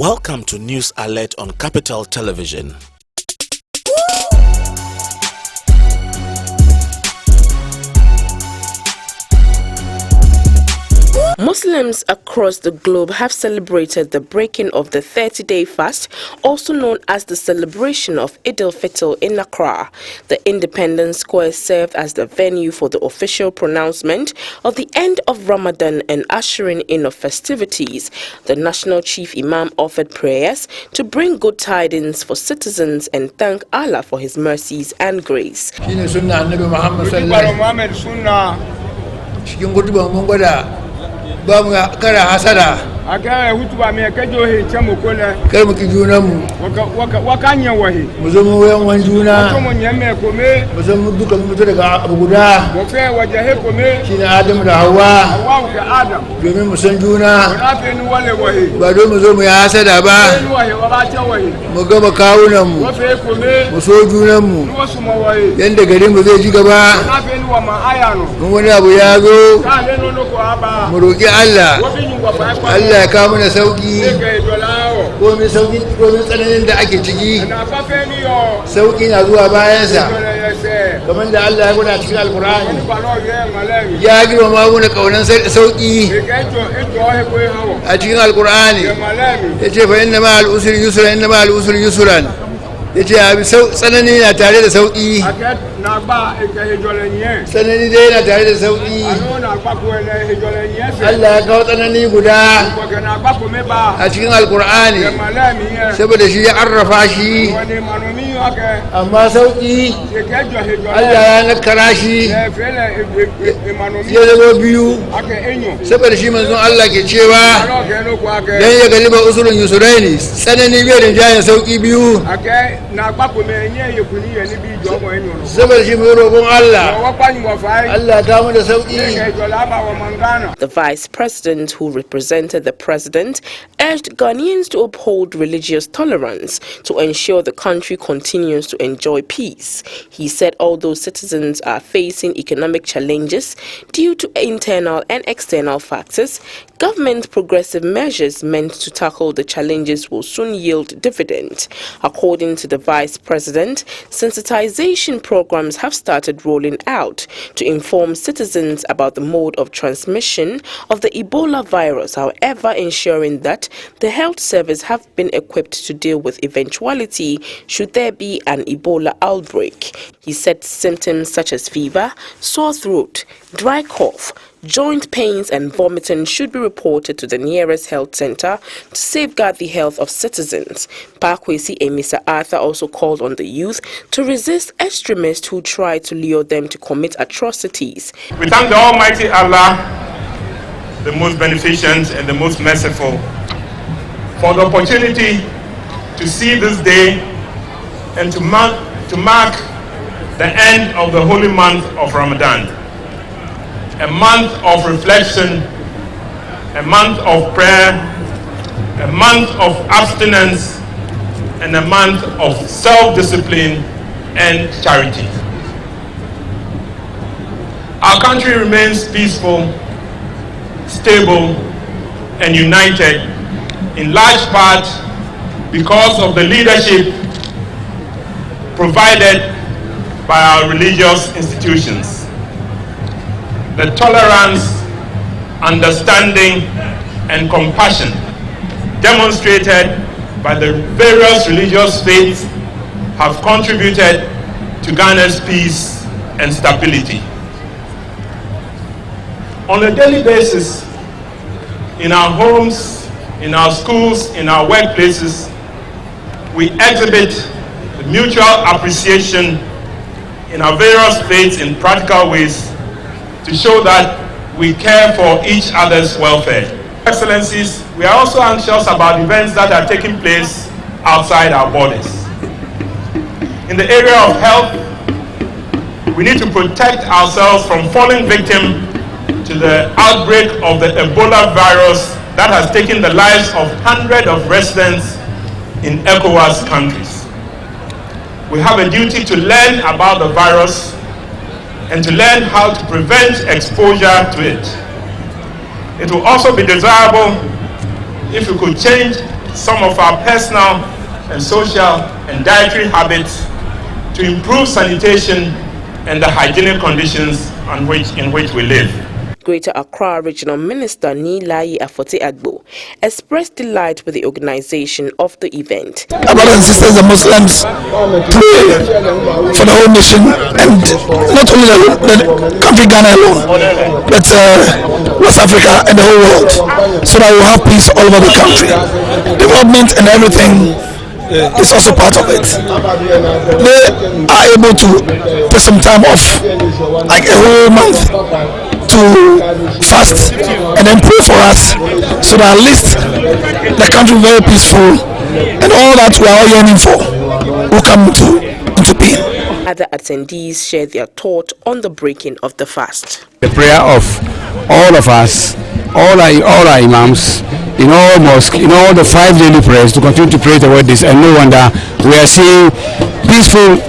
Welcome to News Alert on Capital Television. Muslims across the globe have celebrated the breaking of the 30-day fast, also known as the celebration of Eid al-Fitr in Accra. The Independence Square served as the venue for the official pronouncement of the end of Ramadan and ushering in of festivities. The National Chief Imam offered prayers to bring good tidings for citizens and thank Allah for His mercies and grace. Ba mu kara hasada akara hutuba me kajo he chamo kola kar mu ki junamu wakanya wahi mu zo mu wayan wan juna to mun yamme kome mu zo mu duka mu fito daga abu guda mu fe wajahe kome shine Adam da Hawwa ga Adam domin mu san juna na fe ni wale wahi ba do mu zo mu ya hasada ba ni wahi wa ba ta wahi mu gaba kawunan mu fe kome mu so junan mu wasu mu wahi yanda garin mu zai ji gaba na fe ni wa ma ayano mun wani abu ya zo ka le no ko aba mu roki Allah ya kawo mana sauki ko mai sauki ko mai tsananin da ake ciki sauki na zuwa bayansa kamar da Allah ya gwada cikin alkur'ani ya girma mana kaunan sauki a cikin alkur'ani ya ce fa inna ma al-usri yusra inna ma al-usri yusran ya ce tsanani na tare da sauki tsanani dai na tare da sauki Allah ya kawo tsanani guda a cikin alkur'ani saboda shi ya arrafa shi amma sauki Allah ya nakara shi ya zama biyu saboda shi manzon Allah ke cewa dan ya galiba usulun yusraini tsanani bai da jayin sauki biyu saboda shi mai roƙon Allah Allah ta mu da sauki. The Vice President, who represented the President, urged Ghanaians to uphold religious tolerance to ensure the country continues to enjoy peace. He said although citizens are facing economic challenges due to internal and external factors, government progressive measures meant to tackle the challenges will soon yield dividend. According to the Vice President, sensitization programs have started rolling out to inform citizens about the mode of transmission of the Ebola virus, however ensuring that the health service have been equipped to deal with eventuality should there be an Ebola outbreak. He said symptoms such as fever, sore throat, dry cough, joint pains and vomiting should be reported to the nearest health center to safeguard the health of citizens. Parkwesi and Mr. Arthur also called on the youth to resist extremists who try to lure them to commit atrocities. We thank the Almighty Allah, the most beneficent and the most merciful, for the opportunity to see this day and to mark the end of the holy month of Ramadan. A month of reflection, a month of prayer, a month of abstinence, and a month of self-discipline and charity. Our country remains peaceful, stable, and united in large part because of the leadership provided by our religious institutions. The tolerance, understanding, and compassion demonstrated by the various religious faiths have contributed to Ghana's peace and stability. On a daily basis, in our homes, in our schools, in our workplaces, we exhibit the mutual appreciation in our various faiths in practical ways to show that we care for each other's welfare. Excellencies, we are also anxious about events that are taking place outside our borders. In the area of health, we need to protect ourselves from falling victim to the outbreak of the Ebola virus that has taken the lives of hundreds of residents in ECOWAS countries. We have a duty to learn about the virus and to learn how to prevent exposure to it. It will also be desirable if we could change some of our personal and social and dietary habits to improve sanitation and the hygienic conditions in which we live. Greater Accra Regional Minister Nilayi Afote-Agbo expressed delight with the organization of the event. Our brothers and sisters, the Muslims, pray for the whole nation, and not only the country Ghana alone, but West Africa and the whole world, so that we'll have peace all over the country. Development and everything is also part of it. They are able to take some time off, like a whole month, to fast and then pray for us, so that at least the country will be very peaceful, and all that we are all yearning for will come into being. Other attendees shared their thought on the breaking of the fast. The prayer of all of us, all our imams, in all mosques, in all the 5 daily prayers, to continue to pray toward this, and no wonder we are seeing peaceful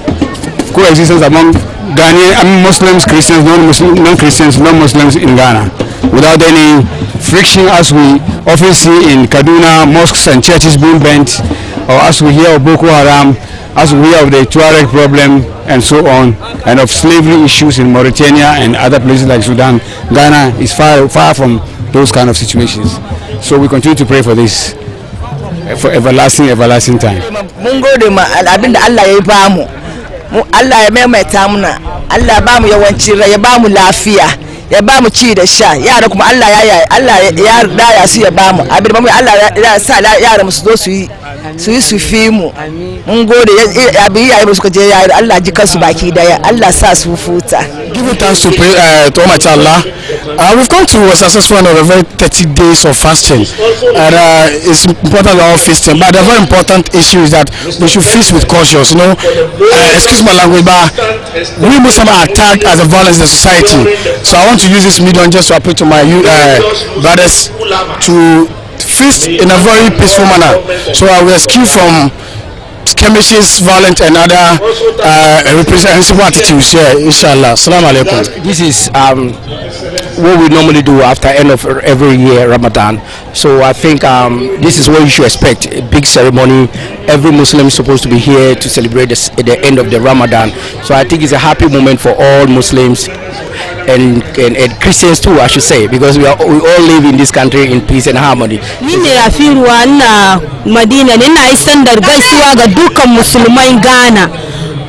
coexistence among Ghanaian, Muslims, Christians, non-Christians, non-Muslims in Ghana, without any friction, as we often see in Kaduna, mosques and churches being burnt, or as we hear of Boko Haram, as we hear of the Tuareg problem, and so on, and of slavery issues in Mauritania and other places like Sudan. Ghana is far from those kind of situations. So we continue to pray for this for everlasting time. Allah ya maimaita muna, Allah ba mu yawancin rai, ya ba mu lafiya, ya ba mu ci da sha, yara kuma Allah ya daya su ya ba mu abin da mu Allah ya sa yara mu su zo su fi mu. Mun gode abin yayi musu kaje yayi Allah ji kansu baki daya, Allah sa su futa. Give thanks to Almighty Allah. We've come to a successful and a very 30 days of fasting, and it's important that all fasting, but the very important issue is that we should feast with cautious. Excuse my language, but we Muslims are attacked as a violence in the society. So I want to use this medium just to appeal to my brothers to feast in a very peaceful manner, so I will rescue from skirmishes, violence, and other reprehensible attitudes here, inshallah. Assalamu alaikum. This is what we normally do after end of every year Ramadan. So I think this is what you should expect, a big ceremony. Every Muslim is supposed to be here to celebrate the end of the Ramadan. So I think it's a happy moment for all Muslims and Christians too, I should say, because we all live in this country in peace and harmony. Nine Afiruwa na Madina, nina isandar gaisuwa ga dukkan musulmai Ghana.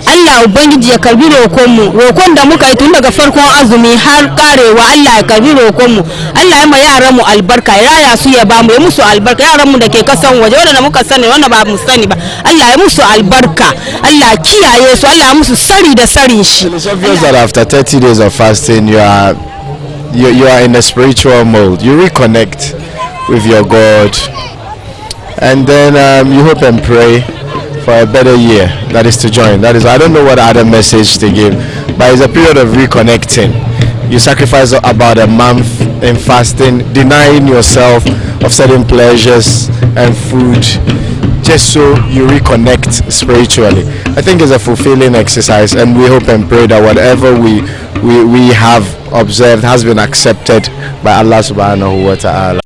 Allah ubangiji ya karbi roƙon da muka yi tun daga farkon azumi har karewa. Allah ya karbi roƙon mu, Allah ya ma yaran mu albarka, ya raya su ya ba mu, ya musu albarka. Yaran mu da ke kasan waje wanda muka sani wanda ba mu sani ba, Allah ya musu albarka, Allah kiyaye su, Allah ya musu sari da sarin shi. It's obvious that after 30 days of fasting you are in a spiritual mode. You reconnect with your God, and then you hope and pray for a better year that is to join. That is, I don't know what other message to give, but it's a period of reconnecting. You sacrifice about a month in fasting, denying yourself of certain pleasures and food, just so you reconnect spiritually. I think it's a fulfilling exercise, and we hope and pray that whatever we have observed has been accepted by Allah subhanahu wa ta'ala.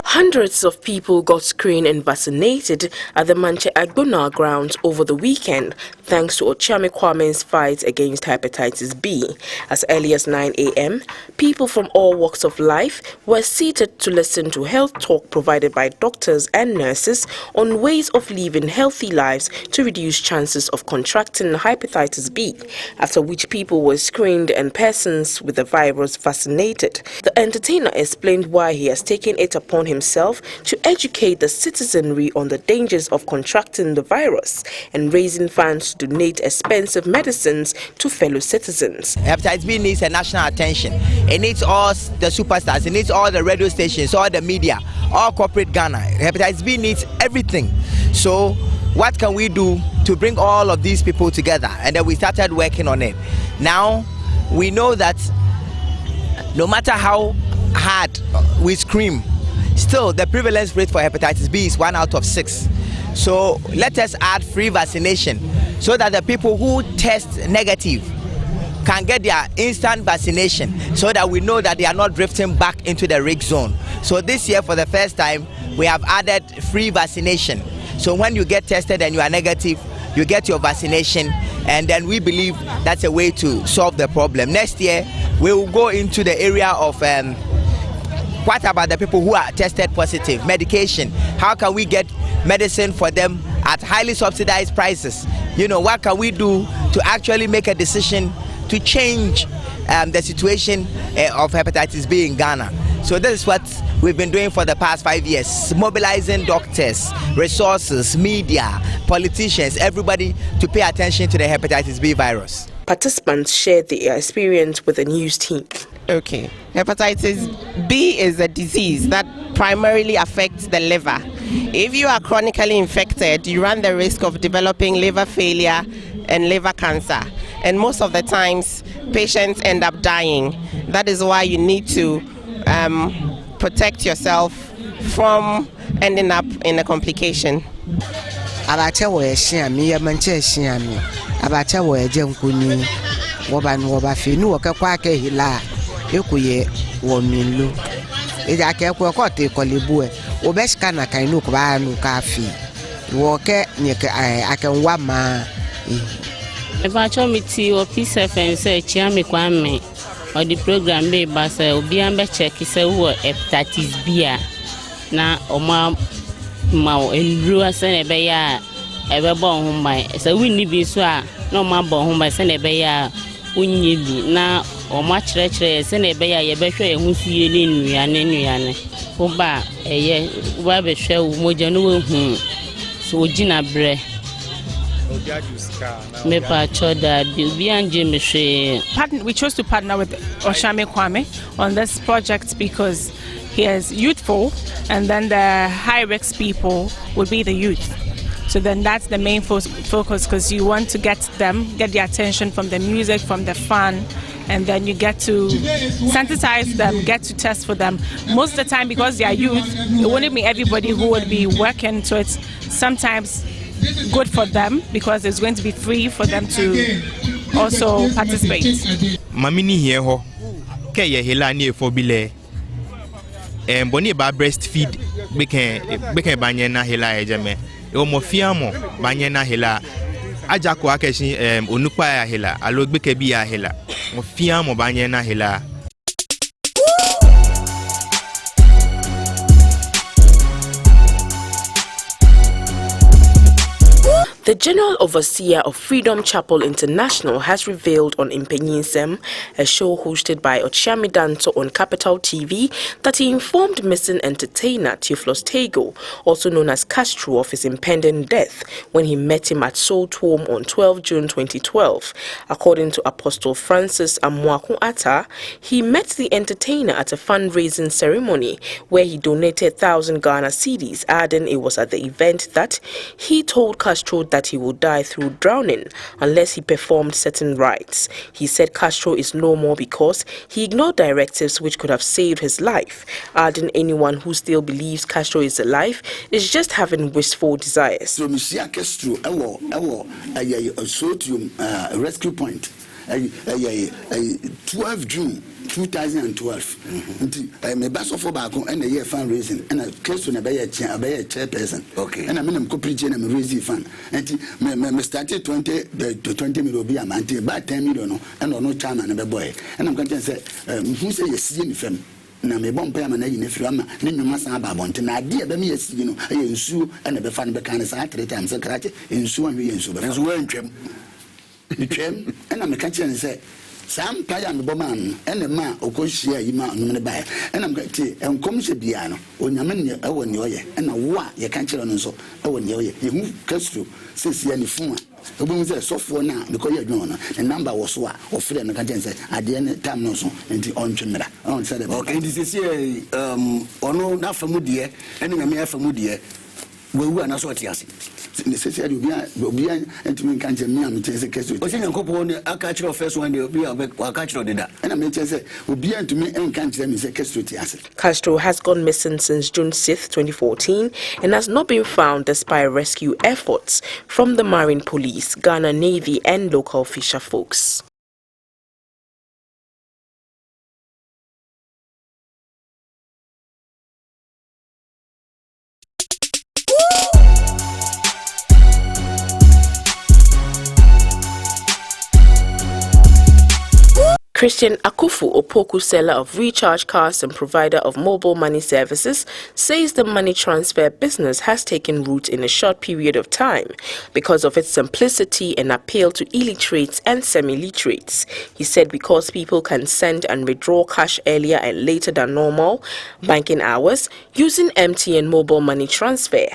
Hundreds of people got screened and vaccinated at the Manche Agbona grounds over the weekend, thanks to Ochame Kwame's fight against hepatitis B. As early as 9 a.m., people from all walks of life were seated to listen to health talk provided by doctors and nurses on ways of living healthy lives to reduce chances of contracting hepatitis B, after which people were screened and persons with the virus vaccinated. The entertainer explained why he has taken it upon himself to educate the citizenry on the dangers of contracting the virus and raising funds to donate expensive medicines to fellow citizens. Hepatitis B needs a national attention. It needs all the superstars, it needs all the radio stations, all the media, all corporate Ghana. Hepatitis B needs everything. So what can we do to bring all of these people together? And then we started working on it. Now we know that no matter how hard we scream, still the prevalence rate for hepatitis B is 1 out of 6. So let us add free vaccination so that the people who test negative can get their instant vaccination so that we know that they are not drifting back into the risk zone. So this year, for the first time, we have added free vaccination. So when you get tested and you are negative, you get your vaccination, and then we believe that's a way to solve the problem. Next year, we will go into the area of what about the people who are tested positive? Medication. How can we get medicine for them at highly subsidized prices? You know, what can we do to actually make a decision to change the situation of hepatitis B in Ghana? So this is what we've been doing for the past 5 years, mobilizing doctors, resources, media, politicians, everybody to pay attention to the hepatitis B virus. Participants shared their experience with the news team. Okay, hepatitis B is a disease that primarily affects the liver. If you are chronically infected, you run the risk of developing liver failure and liver cancer. And most of the times, patients end up dying. That is why you need to protect yourself from ending up in a complication. Ekuye wominlo eja ke ko te kolebu e obeska na kan no ko ba no kafi wo ke nyeke akenwa ma eba chomiti o PCFN se chiame kwame o di program be ba se obi an be check se wo hepatitis B na o ma elru ase na be ya e be bo ho mai se winni bi so a na o ma bo ho mai se na be ya unyi bi na o ma chere se na be ya ye be hwe ehu fie ne nuane wo ba eye wo ba be hwe wo moja no wo hu so ogina bre We chose to partner with Oshame Kwame on this project because he is youthful, and then the high-risk people would be the youth. So then that's the main focus, because you want to get the attention from the music, from the fun, and then you get to sensitize them, get to test for them. Most of the time, because they are youth, it wouldn't be everybody who would be working, so it's sometimes good for them because it's going to be free for them to also participate. Mamini here ho ke ye hela ni efo bile boni ba breastfeed beken banye na hela ejeme e mo fiamo banye na hela aja ko akeshi onupa ya hela alo gbeke bi ya hela mo fiamo banye na hela. The General Overseer of Freedom Chapel International has revealed on Impenyinsem, a show hosted by Ochiami Danto on Capital TV, that he informed missing entertainer Theophilus Tego, also known as Castro, of his impending death when he met him at Soul Home on 12 June 2012. According to Apostle Francis Amwaku Atta, he met the entertainer at a fundraising ceremony where he donated 1,000 Ghana cedis, adding it was at the event that he told Castro that he would die through drowning unless he performed certain rites. He said Castro is no more because he ignored directives which could have saved his life, adding anyone who still believes Castro is alive is just having wistful desires. So Monsieur Castro, a sodium rescue point, 12 June 2012. My best of back and a year fundraising and a close to a chairperson. Okay. And I mean, I'm preaching and raising fund. And me started 20 to 20 million be a man, about 10 million, and no time and a boy. And I'm going to say, who say you see in film? Na me bon pay man in Frama, then you must have about an idea. Be me, you know, I ensue and a fan becan as 3 times a crack, ensue and we ensue. As well, Trim, and I'm a catcher and say, Sam Payam Boman, and a man, or Cosia, you man, no buy, and I'm going to and come to Biano, or Yaman, oh, and yoye, and a what you can't tell on so, oh, and yoye, you move Castro, says Yanni Fuma. The woman said, so for now, because you're doing a number was what, or friend, I can't say, at the end of time, no so, and the on Chimera. On said, okay, this is here, or no, not from Mudia, and a mere from Mudia. We are not what you see. Necessary will be and to me can't me and take a case. Was in a couple on a catcher of first one, they'll be a catcher did that. And I may say, will be to me and can't them is a case to the Castro has gone missing since June 6, 2014 and has not been found despite rescue efforts from the Marine Police, Ghana Navy and local fisher folks. Christian Akufu Opoku, seller of recharge cards and provider of mobile money services, says the money transfer business has taken root in a short period of time because of its simplicity and appeal to illiterates and semi-literates. He said because people can send and withdraw cash earlier and later than normal banking hours using MTN mobile money transfer,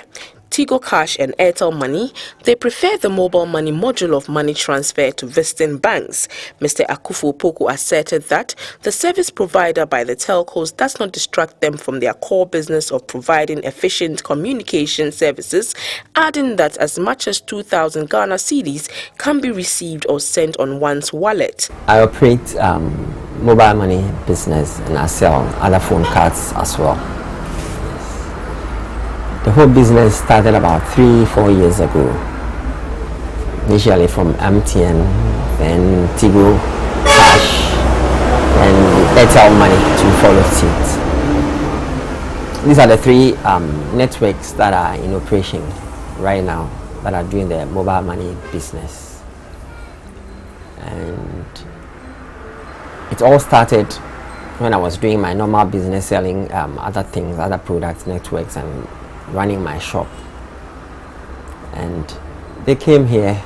Tigo Cash and Airtel Money, they prefer the mobile money module of money transfer to visiting banks. Mr. Akufu Opoku asserted that the service provided by the telcos does not distract them from their core business of providing efficient communication services, adding that as much as 2,000 Ghana cedis can be received or sent on one's wallet. I operate mobile money business and I sell other phone cards as well. The whole business started about 3-4 years ago. Initially from MTN, then Tigo Cash, and Airtel Money to follow suit. These are the three networks that are in operation right now that are doing the mobile money business. And it all started when I was doing my normal business, selling other things, other products, networks, and running my shop. And they came here,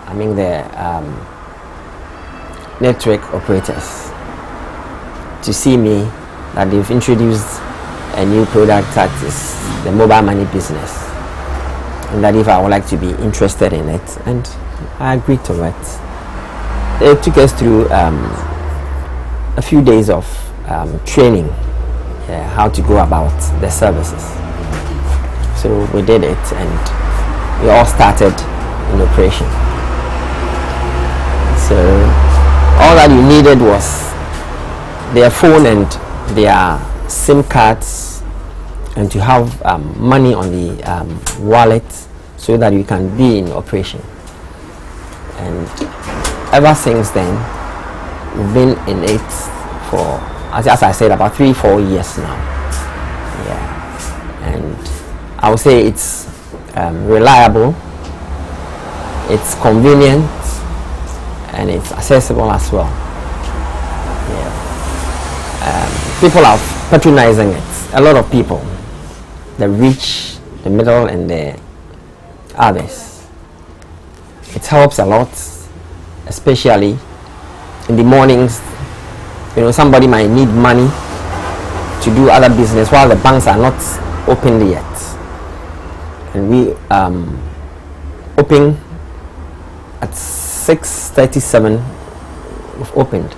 I mean the network operators, to see me that they've introduced a new product that is the mobile money business, and that if I would like to be interested in it, and I agreed to it. They took us through a few days of training, how to go about the services. So we did it and we all started in operation. So all that you needed was their phone and their SIM cards, and to have money on the wallet so that you can be in operation. And ever since then, we've been in it for, as I said, about 3-4 years now. Yeah. And I would say it's reliable, it's convenient, and it's accessible as well. Yeah. People are patronizing it. A lot of people, the rich, the middle, and the others. It helps a lot, especially in the mornings. You know, somebody might need money to do other business while the banks are not open yet. And we open at 6:37. We've opened,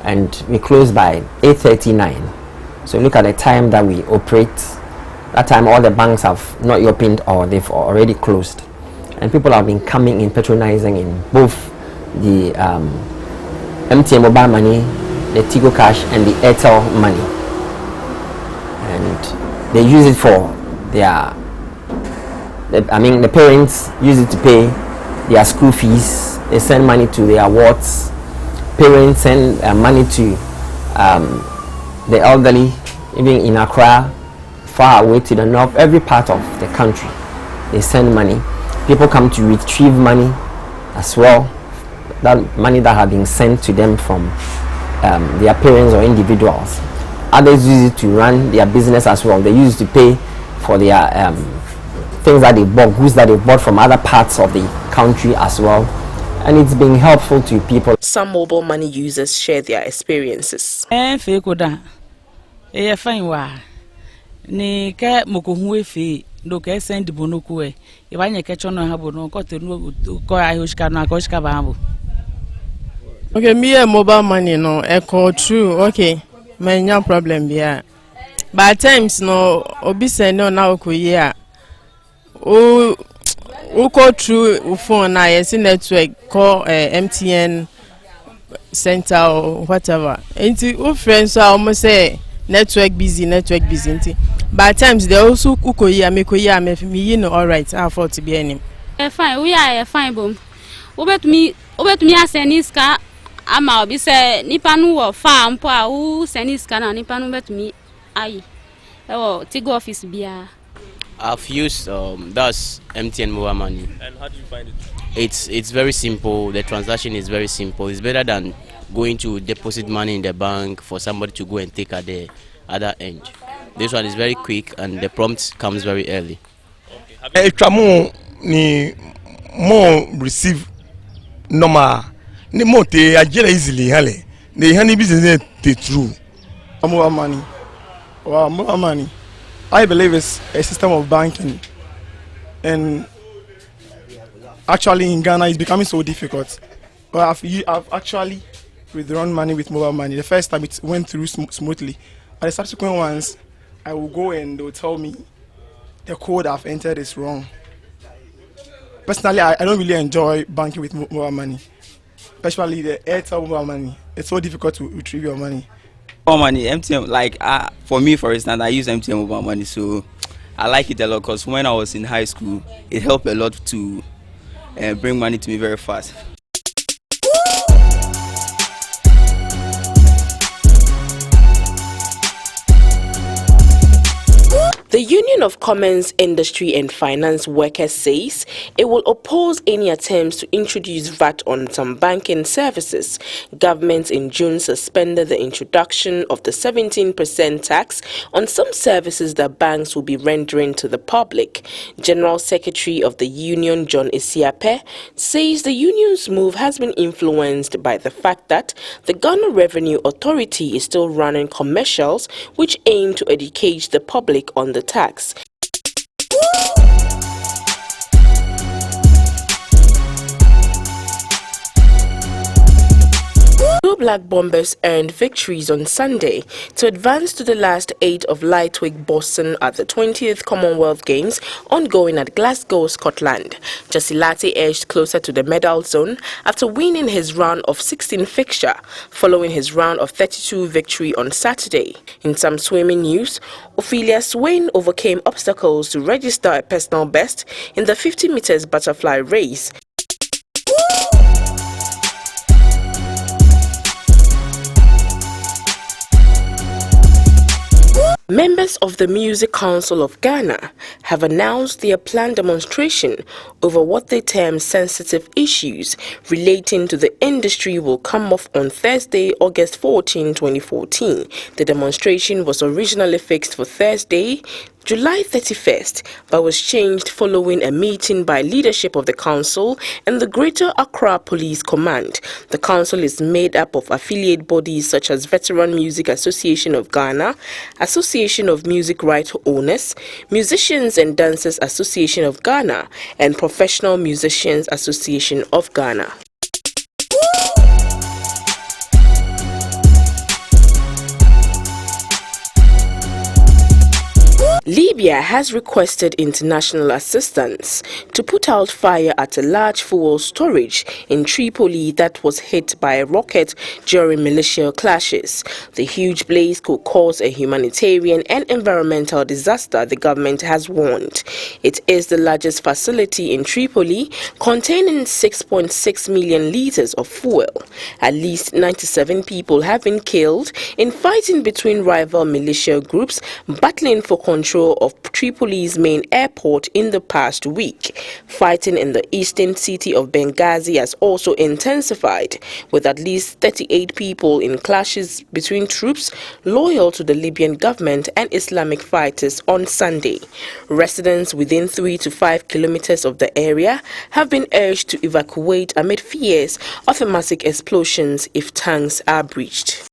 and we close by 8:39. So look at the time that we operate. That time all the banks have not opened or they've already closed, and people have been coming in, patronizing in both the MTN mobile money, the Tigo Cash, and the Airtel Money, and they use it for their, the parents use it to pay their school fees. They send money to their wards. Parents send money to the elderly, even in Accra, far away to the north, every part of the country. They send money. People come to retrieve money as well. That money that have been sent to them from their parents or individuals. Others use it to run their business as well. They use it to pay for their things that they bought, goods that they bought from other parts of the country as well. And it's been helpful to people. Some mobile money users share their experiences. Okay, me a mobile money no echo true. Okay, my no problem here. But at times no obi say no na okoye a o go through phone na yes network call MTN center or whatever. Into o friends are almost say network busy nti. But at times they also ukoye me you know all right I afford to be any. Fine, we are fine bom. Obet me aseniska ama obi say nipa nu wo fa mpo a wo seniska na nipa nu bet me ayi. Tigo office bia. I've used that's MTN mobile money. And how do you find it? It's very simple. The transaction is very simple. It's better than going to deposit money in the bank for somebody to go and take at the other end. This one is very quick and the prompt comes very early. More receive normal ni mo te ajere easily hale the honey business te true mobile money. Wow, mobile money, I believe it's a system of banking, and actually in Ghana it's becoming so difficult, but I've actually withdrawn money with mobile money. The first time it went through smoothly, but the subsequent ones I will go and they'll tell me the code I've entered is wrong. Personally, I don't really enjoy banking with mobile money, especially the Airtel mobile money. It's so difficult to retrieve your money. Mobile money, MTN, like for me, for instance, I use MTN mobile money, so I like it a lot because when I was in high school, it helped a lot to bring money to me very fast. The Union of Commerce, Industry and Finance Workers says it will oppose any attempts to introduce VAT on some banking services. Government in June suspended the introduction of the 17% tax on some services that banks will be rendering to the public. General Secretary of the Union, John Isiape, says the union's move has been influenced by the fact that the Ghana Revenue Authority is still running commercials which aim to educate the public on the tax. Two Black Bombers earned victories on Sunday to advance to the last 8 of lightweight boxing at the 20th Commonwealth Games ongoing at Glasgow, Scotland. Jasilati edged closer to the medal zone after winning his round of 16 fixture, following his round of 32 victory on Saturday. In some swimming news, Ophelia Swain overcame obstacles to register a personal best in the 50 meters butterfly race. Members of the Music Council of Ghana have announced their planned demonstration over what they term sensitive issues relating to the industry will come off on Thursday, August 14, 2014. The demonstration was originally fixed for Thursday, July 31st, but was changed following a meeting by leadership of the council and the Greater Accra Police Command. The council is made up of affiliate bodies such as Veteran Music Association of Ghana, Association of Music Right Owners, Musicians and Dancers Association of Ghana, and Professional Musicians Association of Ghana. Libya has requested international assistance to put out fire at a large fuel storage in Tripoli that was hit by a rocket during militia clashes. The huge blaze could cause a humanitarian and environmental disaster, the government has warned. It is the largest facility in Tripoli, containing 6.6 million liters of fuel. At least 97 people have been killed in fighting between rival militia groups battling for control of Tripoli's main airport in the past week. Fighting in the eastern city of Benghazi has also intensified, with at least 38 people in clashes between troops loyal to the Libyan government and Islamic fighters on Sunday. Residents within 3 to 5 kilometers of the area have been urged to evacuate amid fears of a massive explosions if tanks are breached.